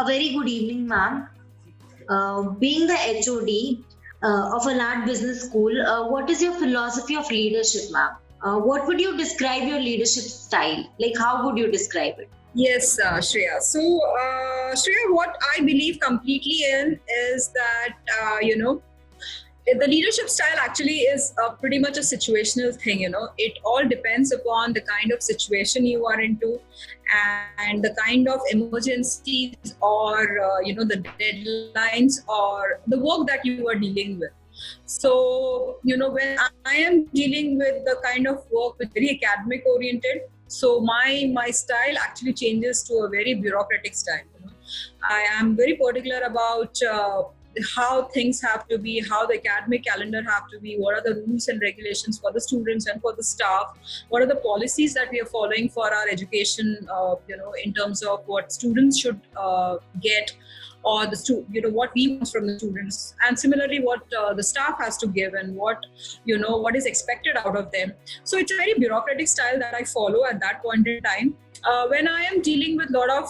A very good evening, ma'am. Being the HOD of a large business school, what is your philosophy of leadership, ma'am? What would you describe your leadership style? Like, how would you describe it? Yes, Shreya. So, Shreya, what I believe completely in is that, the leadership style actually is pretty much a situational thing. It all depends upon the kind of situation you are into and the kind of emergencies or, the deadlines or the work that you are dealing with. So, when I am dealing with the kind of work which is very academic oriented, so my style actually changes to a very bureaucratic style. I am very particular about how things have to be, how the academic calendar have to be, what are the rules and regulations for the students and for the staff, what are the policies that we are following for our education, in terms of what students should get, or what we want from the students, and similarly what the staff has to give and what is expected out of them. So it's a very bureaucratic style that I follow at that point in time. When I am dealing with a lot of,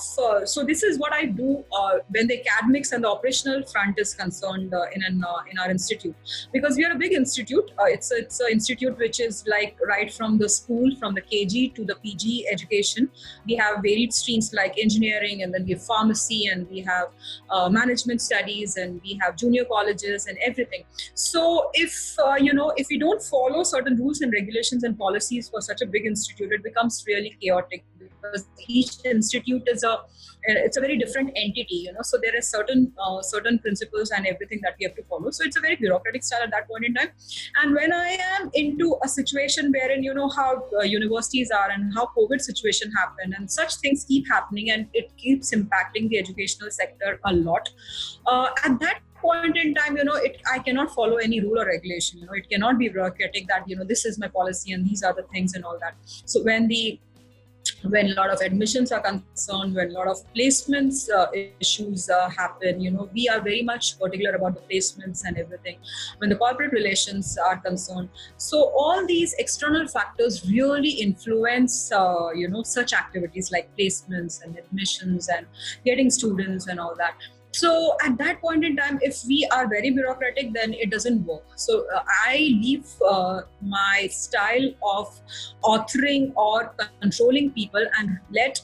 so this is what I do when the academics and the operational front is concerned in our institute, because we are a big institute. It's an institute which is like right from the school, from the KG to the PG education. We have varied streams like engineering, and then we have pharmacy, and we have management studies, and we have junior colleges and everything. So if we don't follow certain rules and regulations and policies for such a big institute, it becomes really chaotic, because each institute is it's a very different entity, so there are certain principles and everything that we have to follow. So it's a very bureaucratic style at that point in time. And when I am into a situation wherein how universities are and how COVID situation happened and such things keep happening, and it keeps impacting the educational sector a lot, at that point in time, I cannot follow any rule or regulation. It cannot be bureaucratic that this is my policy and these are the things and all that. So when a lot of admissions are concerned, when a lot of placements issues happen, we are very much particular about the placements and everything. When the corporate relations are concerned, so all these external factors really influence, such activities like placements and admissions and getting students and all that. So at that point in time, if we are very bureaucratic, then it doesn't work. So I leave my style of authoring or controlling people and let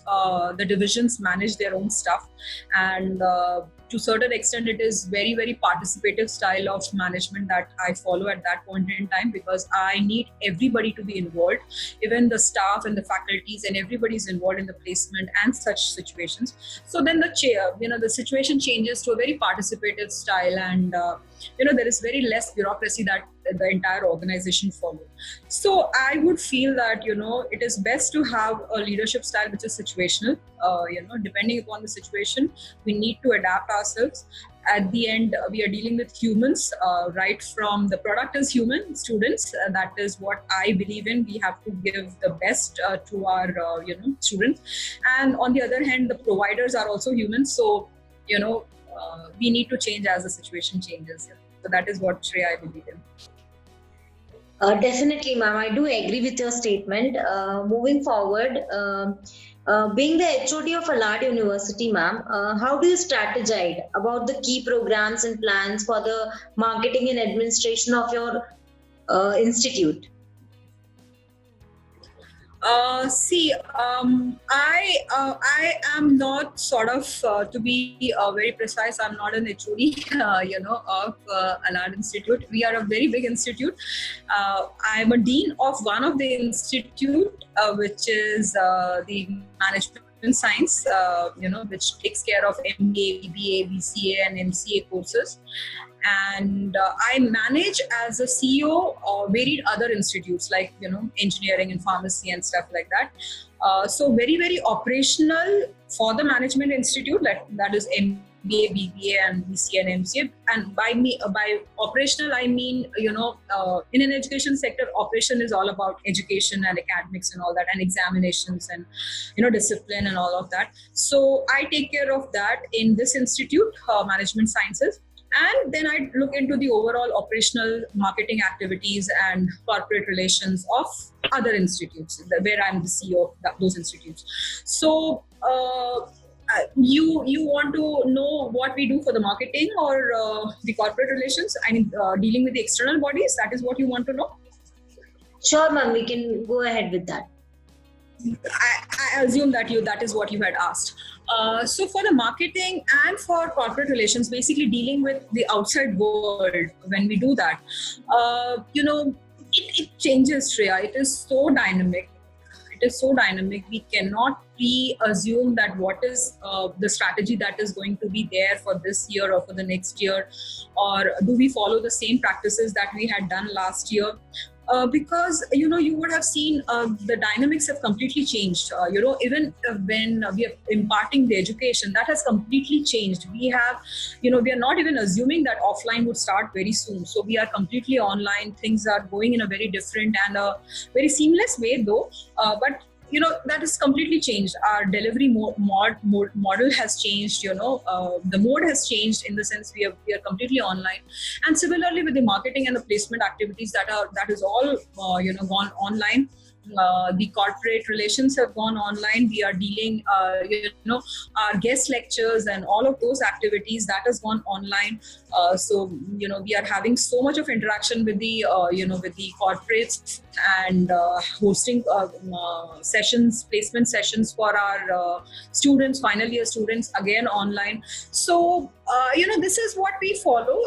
the divisions manage their own stuff. And to a certain extent, it is very, very participative style of management that I follow at that point in time, because I need everybody to be involved, even the staff and the faculties, and everybody is involved in the placement and such situations. So then the situation changes to a very participative style, and there is very less bureaucracy that the entire organization follows. So I would feel that it is best to have a leadership style which is situational. Depending upon the situation, we need to adapt ourselves. At the end, we are dealing with humans, right from the product is human, students. That is what I believe in. We have to give the best to our students, and on the other hand, the providers are also humans. So we need to change as the situation changes. So that is what, Shreya, I believe in. Definitely, ma'am. I do agree with your statement. Moving forward, being the HOD of ALARD University, ma'am, how do you strategize about the key programs and plans for the marketing and administration of your institute? I am not sort of, to be very precise, I'm not an HOD, of ALARD Institute. We are a very big institute. I'm a dean of one of the institute, which is the management science, which takes care of MBA, BBA, BCA, and MCA courses. And I manage as a CEO of varied other institutes like engineering and pharmacy and stuff like that. So very, very operational for the management institute, that is MBA, BBA, and BCA and MCA. And by operational, I mean in an education sector, operation is all about education and academics and all that, and examinations and discipline and all of that. So I take care of that in this institute, management sciences. And then I look into the overall operational marketing activities and corporate relations of other institutes where I'm the CEO of those institutes. So you want to know what we do for the marketing or the corporate relations? I mean, dealing with the external bodies. That is what you want to know. Sure, ma'am, we can go ahead with that. I assume that is what you had asked. So for the marketing and for corporate relations, basically dealing with the outside world, when we do that, it changes, Shreya. It is so dynamic. We cannot pre-assume that what is the strategy that is going to be there for this year or for the next year, or do we follow the same practices that we had done last year. Because you would have seen the dynamics have completely changed. Even when we are imparting the education, that has completely changed. We have, we are not even assuming that offline would start very soon. So we are completely online. Things are going in a very different and a very seamless way, though. But that has completely changed. Our delivery model has changed. The mode has changed in the sense we are completely online. And similarly with the marketing and the placement activities, that is all gone online. The corporate relations have gone online. We are dealing, our guest lectures and all of those activities that has gone online. So we are having so much of interaction with the with the corporates and hosting sessions, placement sessions for our students, final year students, again online. So this is what we follow.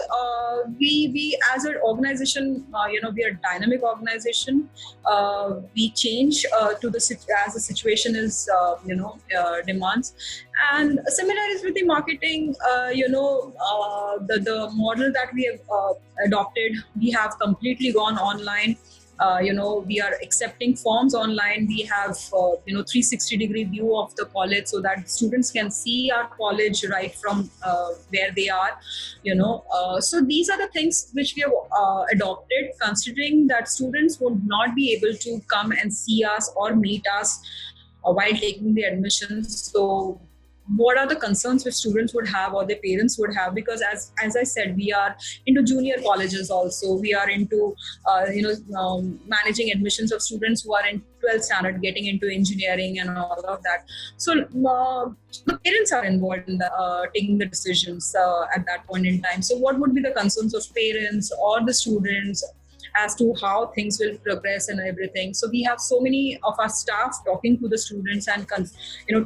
We as an organization, we are a dynamic organization. We change to as the situation is demands. And similar is with the marketing. The model that we have adopted, we have completely gone online. We are accepting forms online. We have 360-degree view of the college so that students can see our college right from where they are. So these are the things which we have adopted, considering that students would not be able to come and see us or meet us while taking the admissions. So what are the concerns which students would have or their parents would have? Because as I said, we are into junior colleges also. We are into managing admissions of students who are in 12th standard getting into engineering and all of that. So the parents are involved in taking the decisions at that point in time. So what would be the concerns of parents or the students as to how things will progress and everything? So we have so many of our staff talking to the students and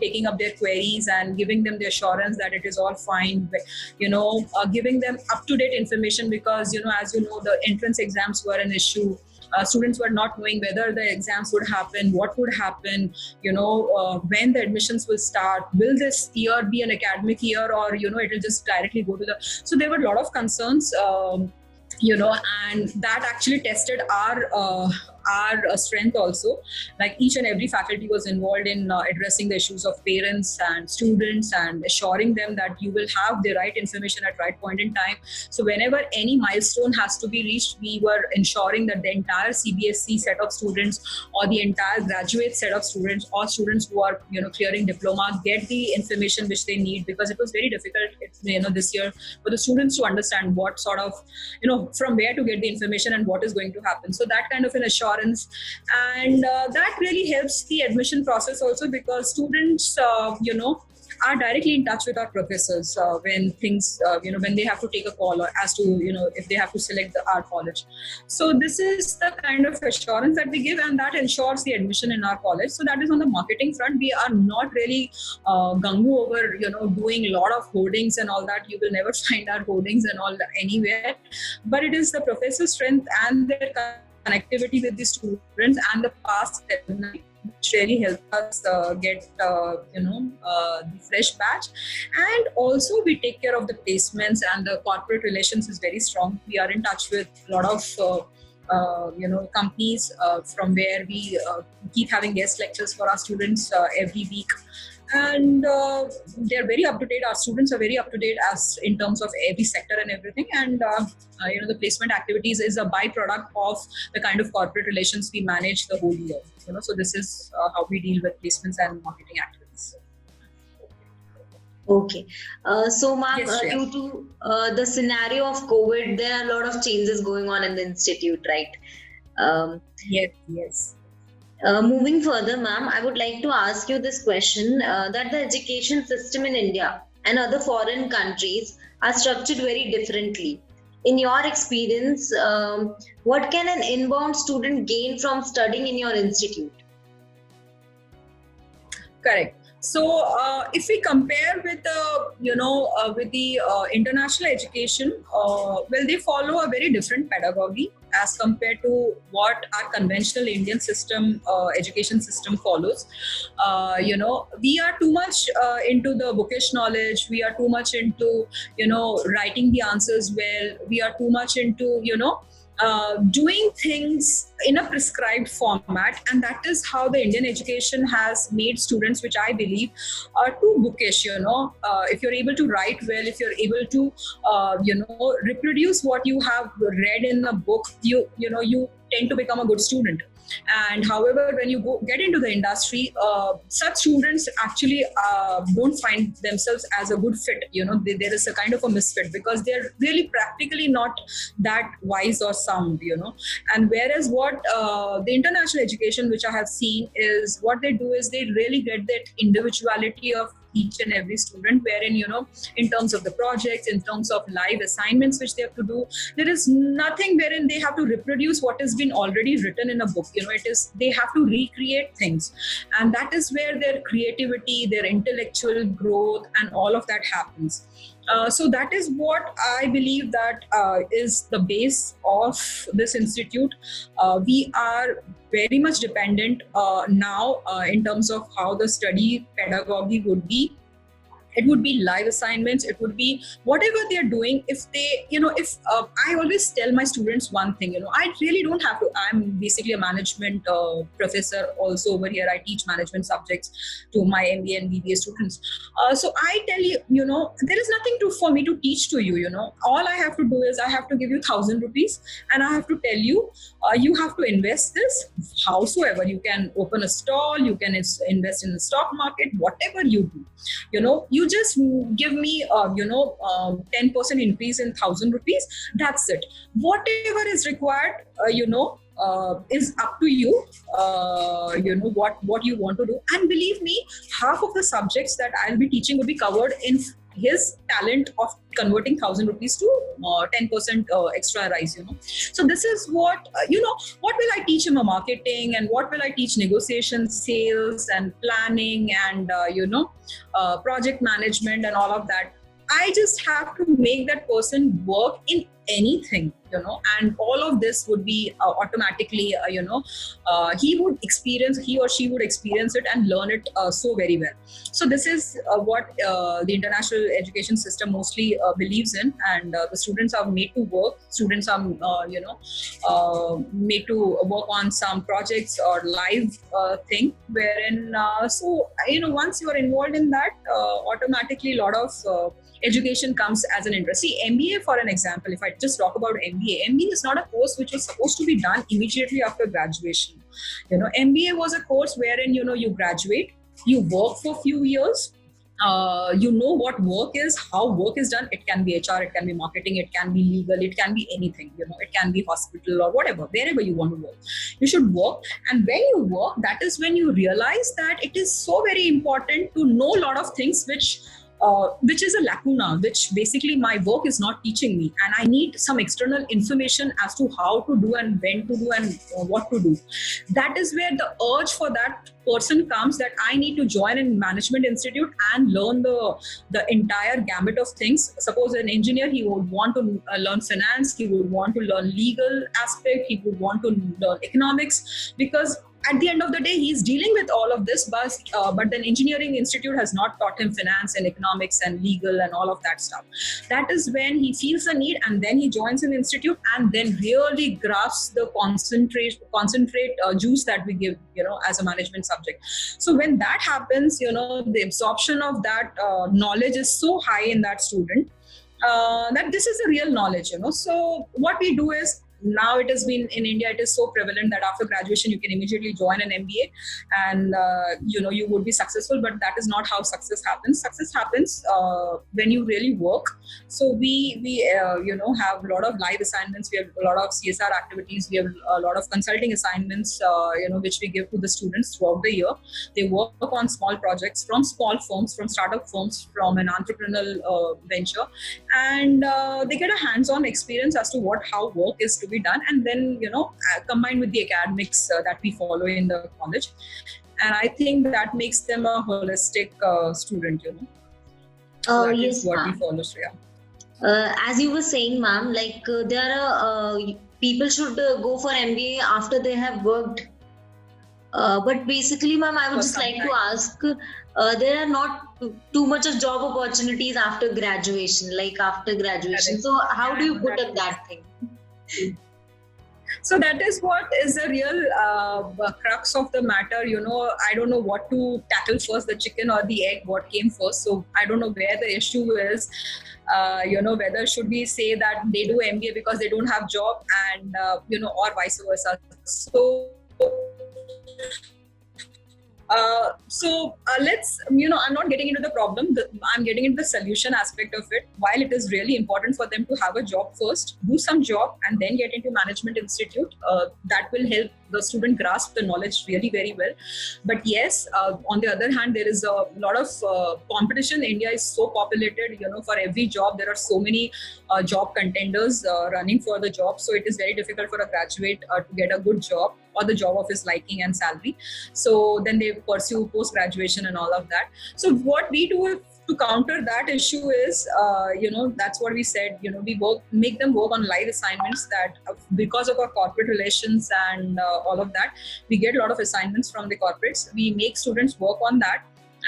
taking up their queries and giving them the assurance that it is all fine, giving them up-to-date information, because as the entrance exams were an issue. Students were not knowing whether the exams would happen, what would happen, when the admissions will start, will this year be an academic year, or it will just directly go to the. So there were a lot of concerns. And that actually tested our strength also. Like each and every faculty was involved in addressing the issues of parents and students and assuring them that you will have the right information at right point in time. So whenever any milestone has to be reached, we were ensuring that the entire CBSE set of students or the entire graduate set of students or students who are clearing diploma get the information which they need, because it was very difficult this year for the students to understand what sort of from where to get the information and what is going to happen. So that kind of an assurance, and that really helps the admission process also, because students are directly in touch with our professors when things when they have to take a call or as to if they have to select our college. So this is the kind of assurance that we give, and that ensures the admission in our college. So that is on the marketing front. We are not really gung-ho over doing a lot of hoardings and all that. You will never find our hoardings and all anywhere, but it is the professor's strength and their connectivity with the students and the past which really help us get the fresh batch. And also we take care of the placements, and the corporate relations is very strong. We are in touch with a lot of companies from where we keep having guest lectures for our students every week. And they're very up to date. Our students are very up to date as in terms of every sector and everything. And the placement activities is a byproduct of the kind of corporate relations we manage the whole year. So this is how we deal with placements and marketing activities. Okay. So, ma'am, Yes, due to the scenario of COVID, there are a lot of changes going on in the institute, right? Yes. Moving further, ma'am, I would like to ask you this question that the education system in India and other foreign countries are structured very differently. In your experience, what can an inbound student gain from studying in your institute? Correct. So, if we compare with the, with the international education, well, they follow a very different pedagogy as compared to what our conventional Indian system, education system follows. We are too much into the bookish knowledge. We are too much into, writing the answers well. We are too much into, doing things in a prescribed format, and that is how the Indian education has made students, which I believe are too bookish. If you're able to write well, if you're able to reproduce what you have read in a book, you tend to become a good student. And however, when you get into the industry, such students actually don't find themselves as a good fit. There is a kind of a misfit because they're really practically not that wise or sound. And whereas what the international education, which I have seen, is what they do is they really get that individuality of each and every student, wherein in terms of the projects, in terms of live assignments which they have to do, there is nothing wherein they have to reproduce what has been already written in a book. It is, they have to recreate things, and that is where their creativity, their intellectual growth, and all of that happens. So that is what I believe that is the base of this institute. We are very much dependent now in terms of how the study pedagogy would be. It would be live assignments. It would be whatever they're doing. If they, if I always tell my students one thing, I really don't have to. I'm basically a management professor also over here. I teach management subjects to my MBA and BBA students. So I tell you, there is nothing for me to teach to you. All I have to do is I have to give you 1,000 rupees, and I have to tell you, you have to invest this. Howsoever, you can open a stall, you can invest in the stock market, whatever you do. You just give me 10% increase in 1,000 rupees. That's it. Whatever is required, is up to you. What you want to do. And believe me, half of the subjects that I'll be teaching will be covered in his talent of converting 1,000 rupees to 10% extra rise. So this is what what will I teach him? A marketing, and what will I teach? Negotiation, sales, and planning, and project management, and all of that. I just have to make that person work in anything, and all of this would be automatically, he or she would experience it and learn it so very well. So this is what the international education system mostly believes in, and the students are made to work. Students are, made to work on some projects or live thing, wherein, once you are involved in that, automatically a lot of education comes as an interest. See, MBA, for an example, if I just talk about MBA is not a course which was supposed to be done immediately after graduation. MBA was a course wherein, you graduate, you work for a few years, what work is, how work is done. It can be HR, it can be marketing, it can be legal, it can be anything, it can be hospital or whatever, wherever you want to work. You should work. And when you work, that is when you realize that it is so very important to know a lot of things which is a lacuna, which basically my work is not teaching me, and I need some external information as to how to do and when to do and what to do. That is where the urge for that person comes, that I need to join in management institute and learn the entire gamut of things. Suppose an engineer, he would want to learn finance, he would want to learn legal aspect, he would want to learn economics, because at the end of the day, he's dealing with all of this, but then engineering institute has not taught him finance and economics and legal and all of that stuff. That is when he feels the need, and then he joins an institute and then really grasps the concentrate juice that we give, as a management subject. So when that happens, the absorption of that knowledge is so high in that student that this is a real knowledge. So what we do is, now it has been in India, it is so prevalent that after graduation you can immediately join an MBA and you would be successful. But that is not how success happens. Success happens when you really work. So we have a lot of live assignments. We have a lot of CSR activities. We have a lot of consulting assignments which we give to the students throughout the year. They work on small projects from small firms, from startup firms, from an entrepreneurial venture, and they get a hands-on experience as to how work is to be done, and then combined with the academics that we follow in the college. And I think that makes them a holistic student. So that Yes, is what we ma'am. follow, Shreya. As you were saying, ma'am, like there are people should go for MBA after they have worked. But basically, ma'am, I would For just some like to time. ask, there are not too much of job opportunities after graduation, like after graduation. Correct. So how do you put That up is. that thing? So that is what is the real crux of the matter. I don't know what to tackle first, the chicken or the egg, what came first. So I don't know where the issue is. Whether should we say that they do MBA because they don't have job, and or vice versa. Let's, I'm not getting into the problem. I'm getting into the solution aspect of it. While it is really important for them to have a job first, do some job, and then get into management institute, that will help the student grasp the knowledge really very well. But yes, on the other hand, there is a lot of competition. India is so populated. For every job, there are so many job contenders running for the job. So it is very difficult for a graduate to get a good job or the job of his liking and salary. So then they pursue post-graduation and all of that. So what we do to counter that issue is, that's what we said, we make them work on live assignments that because of our corporate relations and all of that, we get a lot of assignments from the corporates. We make students work on that.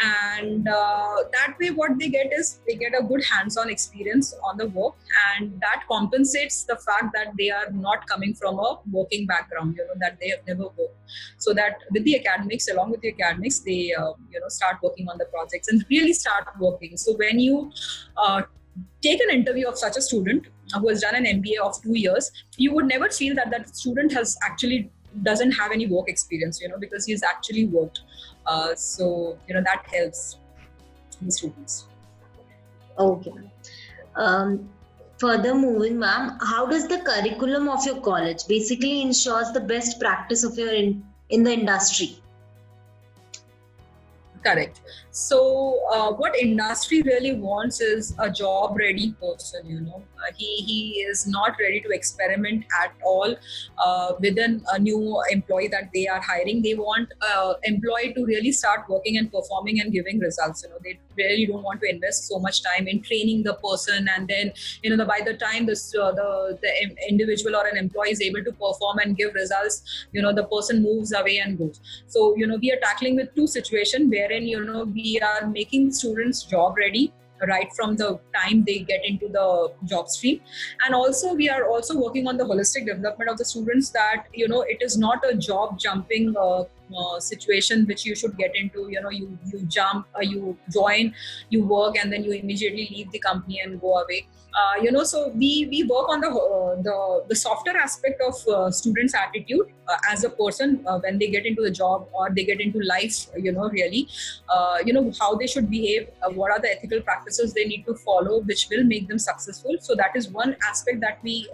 And that way what they get is they get a good hands-on experience on the work, and that compensates the fact that they are not coming from a working background, that they have never worked. So that with the academics, along with the academics, they start working on the projects and really start working. So when you take an interview of such a student who has done an MBA of 2 years, you would never feel that that student has actually doesn't have any work experience, because he's actually worked. So that helps the students. Okay. Further moving, ma'am, how does the curriculum of your college basically ensures the best practice of your in the industry? Correct. So what industry really wants is a job ready person. He is not ready to experiment at all within a new employee that they are hiring. They want employee to really start working and performing and giving results. They really don't want to invest so much time in training the person, and then by the time the individual or an employee is able to perform and give results, the person moves away and goes. So we are tackling with two situations wherein we are making students job ready right from the time they get into the job stream. And also we are also working on the holistic development of the students, that it is not a job jumping situation which you should get into. You jump, you join, you work, and then you immediately leave the company and go away. So we work on the softer aspect of students' attitude as a person when they get into the job or they get into life. Really, how they should behave, what are the ethical practices they need to follow, which will make them successful. So that is one aspect that we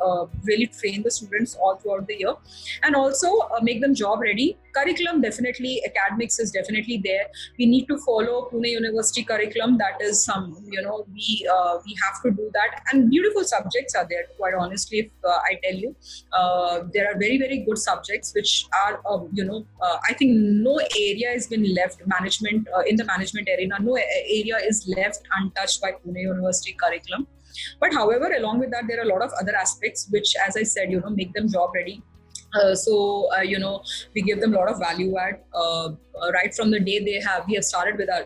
really train the students all throughout the year, and also make them job ready. Curriculum, definitely, academics is definitely there. We need to follow Pune University curriculum. That is we have to do that. And beautiful subjects are there, quite honestly, if I tell you. There are very, very good subjects which are, I think no area has been left, management, in the management arena, no area is left untouched by Pune University curriculum. But however, along with that, there are a lot of other aspects which, as I said, make them job ready. We give them a lot of value add right from the day we have started with our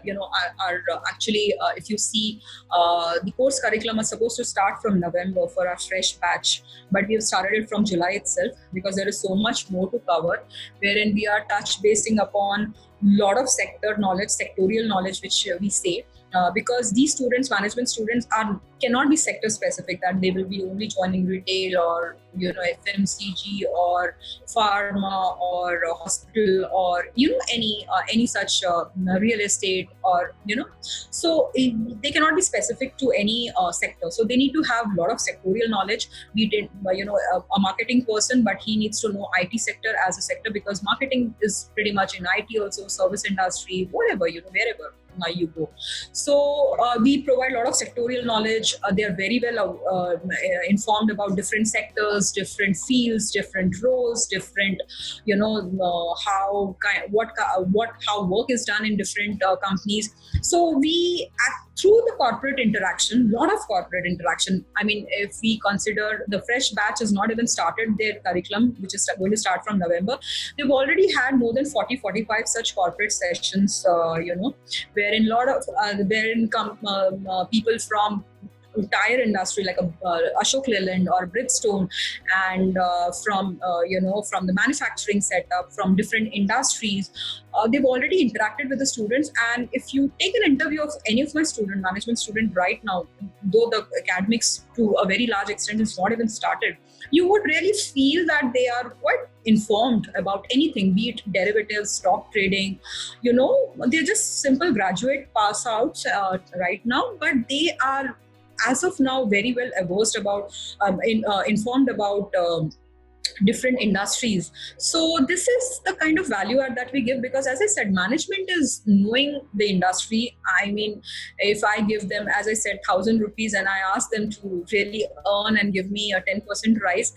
actually, if you see, the course curriculum is supposed to start from November for our fresh batch, but we have started it from July itself, because there is so much more to cover, wherein we are touch basing upon lot of sector knowledge, sectorial knowledge, which we say. because these students, management students, cannot be sector specific, that they will be only joining retail or FMCG or pharma or hospital or any such real estate or so they cannot be specific to any sector. So they need to have a lot of sectorial knowledge. We did a marketing person, but he needs to know IT sector as a sector, because marketing is pretty much in IT also, service industry, whatever, wherever you go. So we provide a lot of sectorial knowledge. They are very well informed about different sectors, different fields, different roles, different how work is done in different companies. So we through the corporate interaction, lot of corporate interaction. I mean, if we consider the fresh batch has not even started their curriculum, which is going to start from November, they've already had more than 40-45 such corporate sessions, wherein people from tire industry like Ashok Leyland or Bridgestone, and from the manufacturing setup, from different industries, they've already interacted with the students. And if you take an interview of any of my management student right now, though the academics to a very large extent is not even started, you would really feel that they are quite informed about anything, be it derivatives, stock trading. They're just simple graduate pass outs right now, but they are as of now very well versed about informed about different industries. So this is the kind of value add that we give, because as I said, management is knowing the industry. I mean, if I give them, as I said, 1,000 rupees and I ask them to really earn and give me a 10% rise,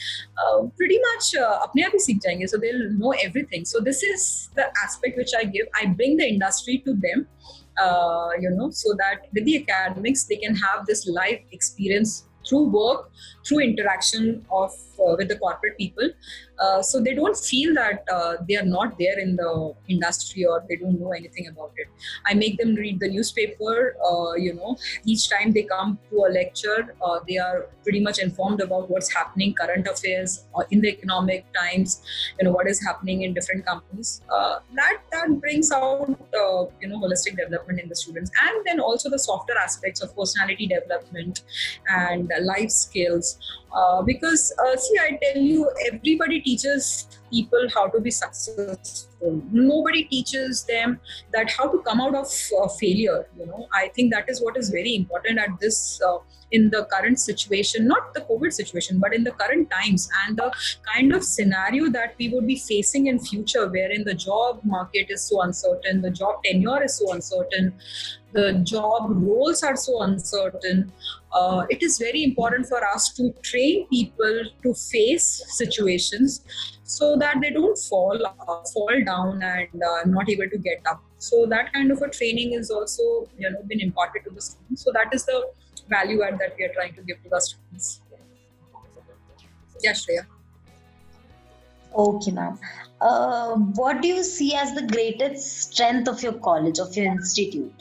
pretty much apne aap hi seekh jayenge. So they'll know everything. So this is the aspect which I give. I bring the industry to them, so that with the academics, they can have this live experience through work, through interaction of with the corporate people. So they don't feel that they are not there in the industry or they don't know anything about it. I make them read the newspaper. Each time they come to a lecture, they are pretty much informed about what's happening, current affairs in the economic times, what is happening in different companies. That brings out holistic development in the students, and then also the softer aspects of personality development and life skills. Because see, I tell you, everybody teaches people how to be successful. Nobody teaches them that how to come out of failure. I think that is what is very important at this in the current situation, not the COVID situation, but in the current times and the kind of scenario that we would be facing in future, wherein the job market is so uncertain, the job tenure is so uncertain, the job roles are so uncertain. It is very important for us to train people to face situations so that they don't fall down and not able to get up. So that kind of a training is also been imparted to the students. So that is the value add that we are trying to give to the students. Yeah, Shreya. Okay, ma'am. What do you see as the greatest strength of your college, of your institute?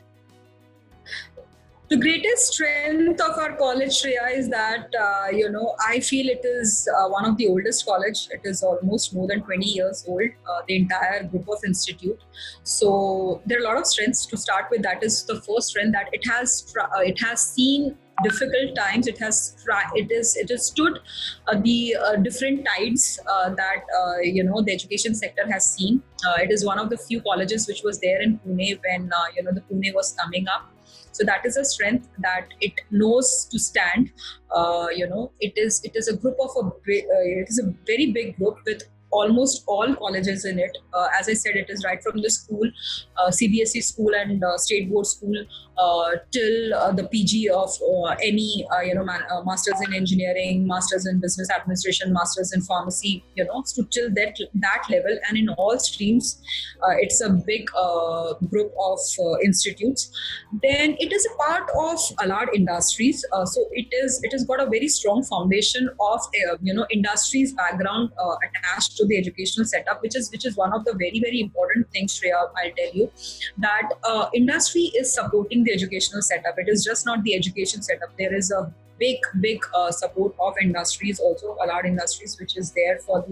The greatest strength of our college, Shreya, is that, I feel it is one of the oldest college. It is almost more than 20 years old, the entire group of institute. So there are a lot of strengths. To start with, that is the first strength, that it has seen difficult times. It has stood the different tides that the education sector has seen. It is one of the few colleges which was there in Pune when the Pune was coming up. So that is a strength, that it knows to stand. It is a group of it is a very big group with almost all colleges in it. As I said, it is right from the school, CBSE school and state board school, till the PG of any masters in engineering, masters in business administration, masters in pharmacy, so till that level, and in all streams, it's a big group of institutes. Then it is a part of ALARD Industries, so it has got a very strong foundation of industries background attached to the educational setup, which is one of the very, very important things, Shreya. I'll tell you that industry is supporting the educational setup. It is just not the education setup. There is a big support of industries, also ALARD industries, which is there for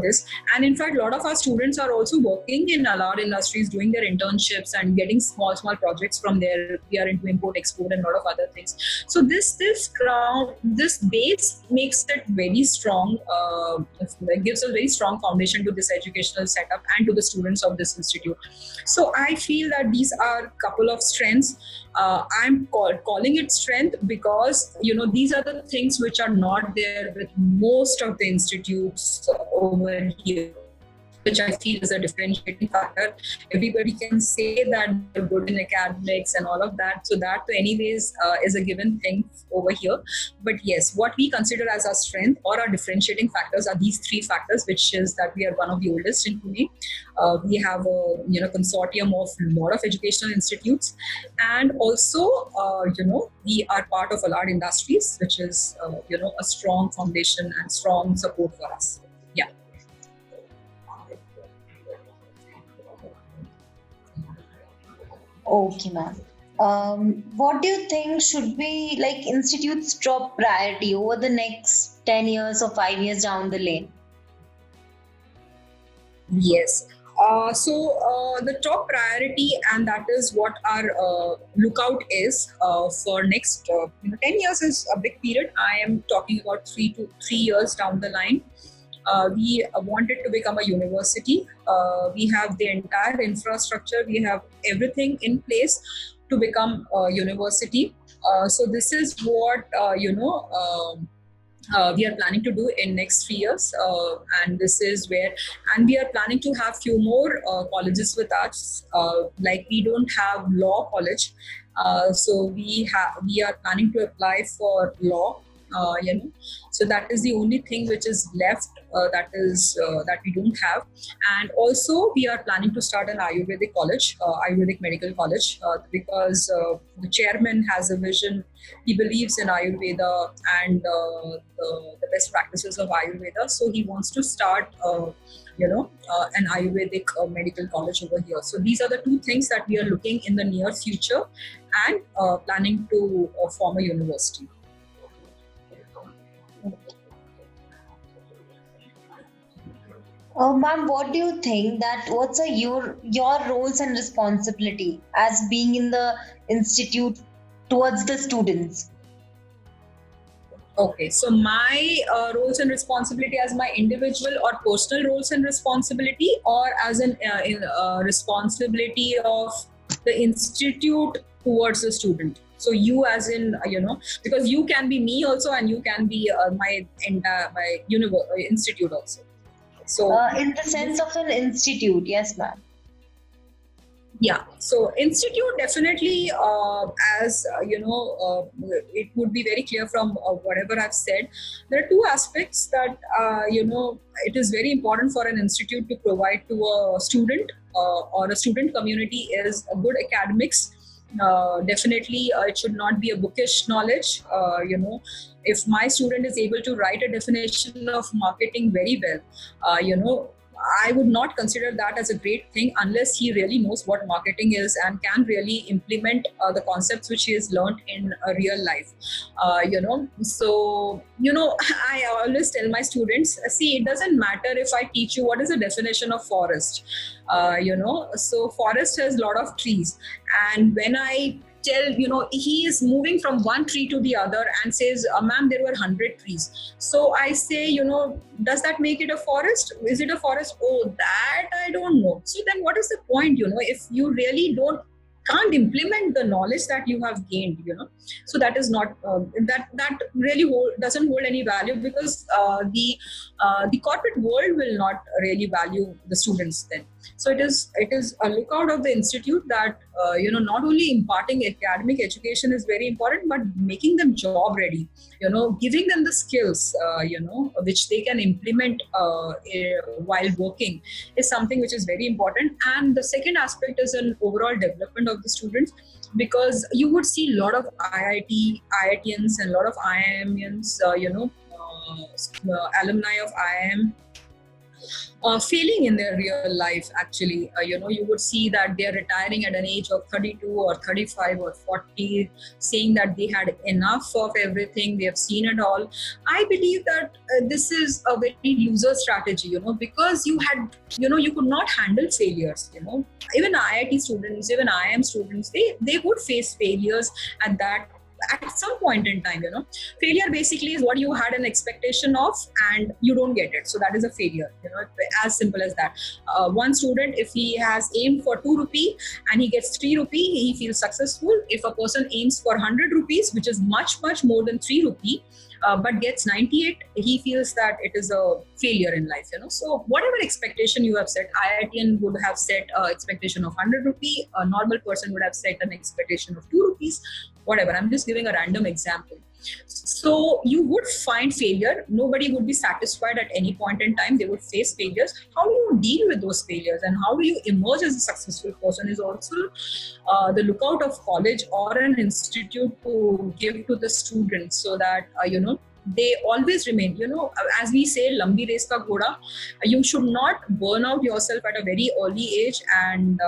this. And in fact, a lot of our students are also working in ALARD industries, doing their internships and getting small projects from there. We are into import, export, and a lot of other things. So this base makes it very strong. Gives a very strong foundation to this educational setup and to the students of this institute. So I feel that these are a couple of strengths. I'm calling it strength because these are the things which are not there with most of the institutes over here, which I feel is a differentiating factor. Everybody can say that they're good in academics and all of that. So that anyways is a given thing over here. But yes, what we consider as our strength or our differentiating factors are these three factors, which is that we are one of the oldest in Pune. We have a consortium of a lot of educational institutes. And also, we are part of ALARD Industries, which is, a strong foundation and strong support for us. Yeah. Okay, ma'am. What do you think should be like institute's top priority over the next 10 years or 5 years down the lane? Yes. So the top priority, and that is what our lookout is for next 10 years is a big period. I am talking about 3 years down the line. We wanted to become a university. We have the entire infrastructure. We have everything in place to become a university. So this is what we are planning to do in next 3 years, and this is where, and we are planning to have few more colleges with us. Like we don't have law college, so we are planning to apply for law. So that is the only thing which is left, that we don't have. And also we are planning to start an Ayurvedic college, Ayurvedic medical college, because the chairman has a vision. He believes in Ayurveda and the best practices of Ayurveda. So he wants to start an Ayurvedic medical college over here. So these are the two things that we are looking in the near future and planning to form a university. Ma'am, what do you think that what's your roles and responsibility as being in the institute towards the students? Okay, so my roles and responsibility as my individual or personal roles and responsibility, or as an responsibility of the institute towards the student. So you as in, because you can be me also, and you can be my institute also. So in the sense of an institute, yes, ma'am. Yeah, so institute definitely, it would be very clear from whatever I've said. There are two aspects that, it is very important for an institute to provide to a student or a student community is a good academics. Definitely, it should not be a bookish knowledge. If my student is able to write a definition of marketing very well, I would not consider that as a great thing unless he really knows what marketing is and can really implement the concepts which he has learned in real life. So, I always tell my students, see, it doesn't matter if I teach you what is the definition of forest. So forest has a lot of trees. And when I tell, he is moving from one tree to the other and says, ma'am, there were 100 trees. So I say, does that make it a forest? Is it a forest? Oh, that I don't know. So then what is the point, if you really can't implement the knowledge that you have gained, so that is not that really doesn't hold any value, because the corporate world will not really value the students then. So it is a lookout of the institute that not only imparting academic education is very important, but making them job ready, giving them the skills which they can implement while working is something which is very important. And the second aspect is an overall development of the students, because you would see a lot of IITians and a lot of IIMians, alumni of IIM. failing in their real life. Actually, you would see that they are retiring at an age of 32 or 35 or 40, saying that they had enough of everything, they have seen it all. I believe that this is a very loser strategy, because you could not handle failures. Even IIT students, even IIM students, they would face failures at some point in time. Failure basically is what you had an expectation of and you don't get it, so that is a failure. As simple as that. One student, if he has aimed for 2 rupee and he gets 3 rupee, he feels successful. If a person aims for 100 rupees, which is much more than 3 rupee, but gets 98, he feels that it is a failure in life. So whatever expectation you have set, IITian would have set expectation of 100 rupee, a normal person would have set an expectation of 2 rupees, whatever. I'm just giving a random example. So you would find failure. Nobody would be satisfied at any point in time. They would face failures. How do you deal with those failures and how do you emerge as a successful person is also the lookout of college or an institute to give to the students, so that they always remain, as we say, lambi race ka ghoda. You should not burn out yourself at a very early age and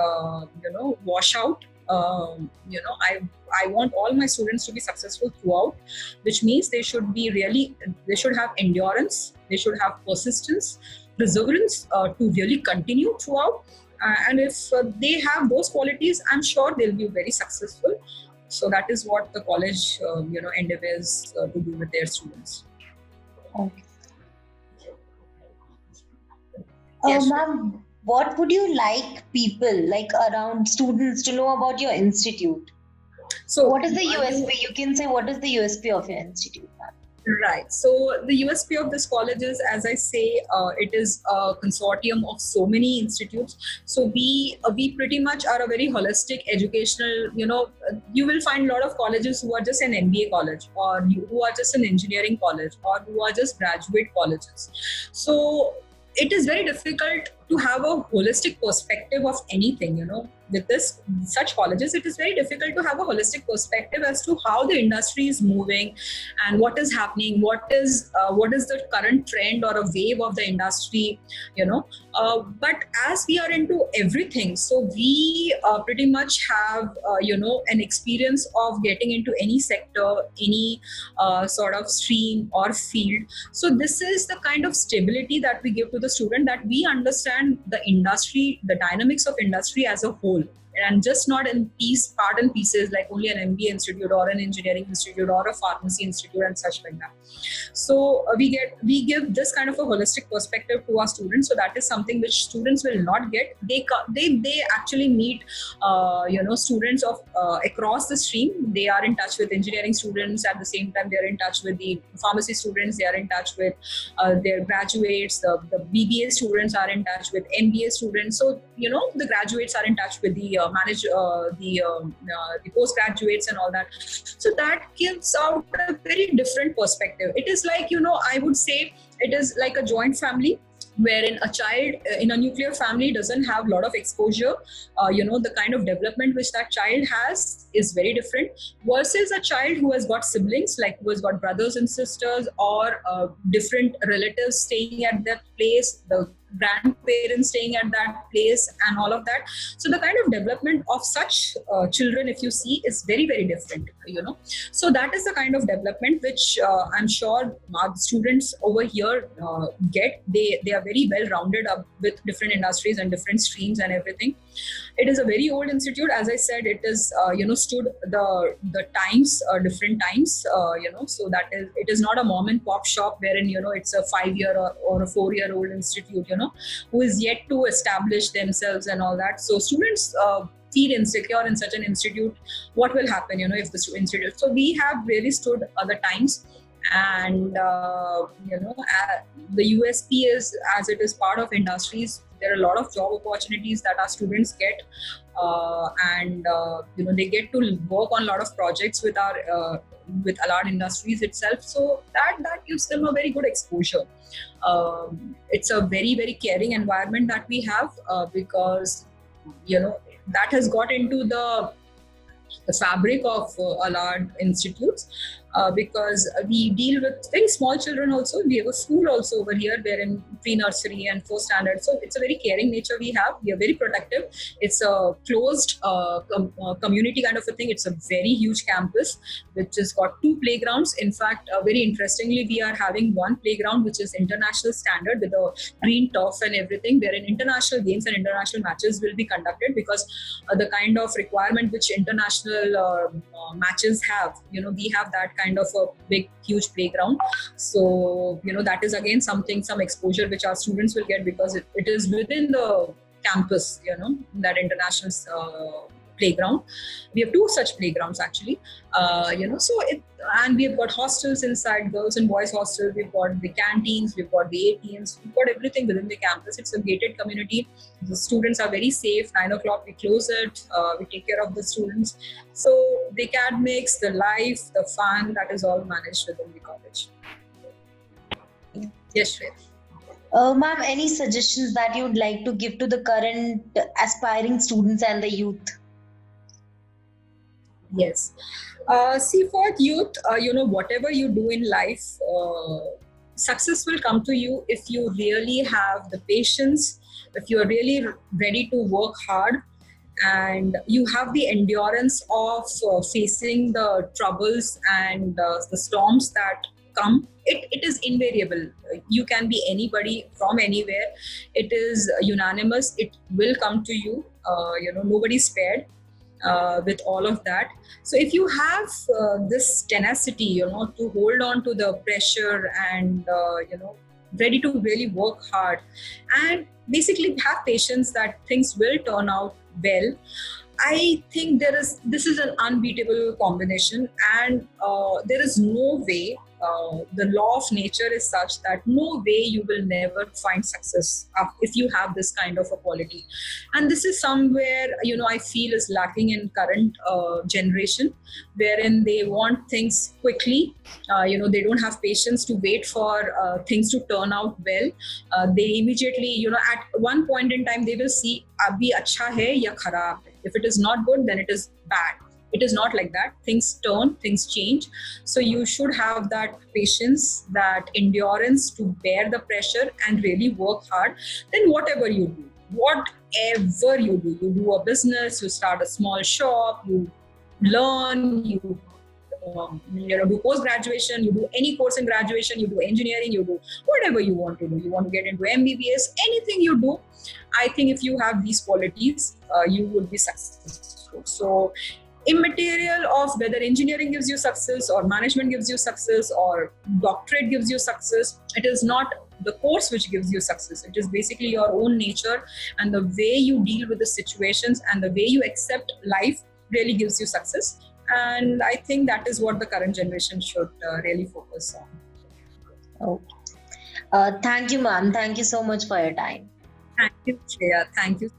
wash out. I want all my students to be successful throughout, which means they should have endurance, they should have persistence, perseverance to really continue throughout. And if they have those qualities, I'm sure they'll be very successful. So that is what the college, endeavors to do with their students. Okay. Yes. Ma'am, what would you like people, like around students, to know about your institute? So what is the USP? You can say, what is the USP of your institute, ma'am? Right. So the USP of this college is, as I say, it is a consortium of so many institutes. So we pretty much are a very holistic educational, you will find a lot of colleges who are just an MBA college, or who are just an engineering college, or who are just graduate colleges. So it is very difficult to have a holistic perspective of anything, with such colleges. It is very difficult to have a holistic perspective as to how the industry is moving and what is happening, what is the current trend or a wave of the industry, but as we are into everything, so we pretty much have an experience of getting into any sector, any sort of stream or field. So this is the kind of stability that we give to the student, that we understand the industry, the dynamics of industry as a whole, and just not in part and pieces, like only an MBA institute or an engineering institute or a pharmacy institute and such like that. So we give this kind of a holistic perspective to our students. So that is something which students will not get. They actually meet students of across the stream. They are in touch with engineering students. At the same time, they are in touch with the pharmacy students. They are in touch with their graduates. The BBA students are in touch with MBA students. So the graduates are in touch with the the postgraduates and all that. So that gives out a very different perspective. It is like, I would say it is like a joint family, wherein a child in a nuclear family doesn't have a lot of exposure. The kind of development which that child has is very different versus a child who has got siblings, like who has got brothers and sisters, or different relatives staying at that place, the grandparents staying at that place and all of that. So the kind of development of such children, if you see, is very, very different, So that is the kind of development which I'm sure students over here get. They are very well rounded up with different industries and different streams and everything. It is a very old institute. As I said, it is, stood the times, different times, so that is, it is not a mom and pop shop wherein, it's a 5-year or a 4-year-old institute, who is yet to establish themselves and all that. So students feel insecure in such an institute. What will happen, if the institute? So we have really stood the times. And, the USP is, as it is part of industries, there are a lot of job opportunities that our students get. And they get to work on a lot of projects with ALARD Industries itself. So that gives them a very good exposure. It's a very, very caring environment that we have, because, that has got into the fabric of ALARD institutes. because we deal with very small children also. We have a school also over here. We're in pre-nursery and 4th standard. So it's a very caring nature we have. We are very protective. It's a closed community kind of a thing. It's a very huge campus, which has got 2 playgrounds. In fact, very interestingly, we are having 1 playground, which is international standard with a green turf and everything, wherein international games and international matches will be conducted, because the kind of requirement which international matches have, we have that kind of a big, huge playground. So, that is again some exposure which our students will get, because it is within the campus, that international playground. We have 2 such playgrounds actually, and we've got hostels inside, girls and boys hostels. We've got the canteens, we've got the ATMs, we've got everything within the campus. It's a gated community. The students are very safe. 9 o'clock we close it. We take care of the students. So the academics, the life, the fun, that is all managed within the college. Yes, Shreya. Ma'am, any suggestions that you would like to give to the current aspiring students and the youth? Yes. See, for youth, whatever you do in life, success will come to you if you really have the patience, if you are really ready to work hard, and you have the endurance of facing the troubles and the storms that come. It is invariable. You can be anybody from anywhere. It is unanimous. It will come to you. Nobody's spared with all of that. So if you have this tenacity, to hold on to the pressure and, ready to really work hard, and basically have patience that things will turn out well, I think this is an unbeatable combination, and there is no way. The law of nature is such that no way you will never find success if you have this kind of a quality. And this is somewhere, I feel is lacking in current generation, wherein they want things quickly. They don't have patience to wait for things to turn out well. They immediately, at one point in time, they will see abhi acha hai ya kharab. If it is not good, then it is bad. It is not like that. Things turn, things change. So you should have that patience, that endurance to bear the pressure and really work hard. Then whatever you do a business, you start a small shop, you learn, you do post-graduation, you do any course in graduation, you do engineering, you do whatever you want to do. You want to get into MBBS, anything you do. I think if you have these qualities, you will be successful. So immaterial of whether engineering gives you success or management gives you success or doctorate gives you success, it is not the course which gives you success. It is basically your own nature, and the way you deal with the situations and the way you accept life really gives you success. And I think that is what the current generation should really focus on. Okay. Thank you, ma'am. Thank you so much for your time. Thank you, Shreya. Thank you.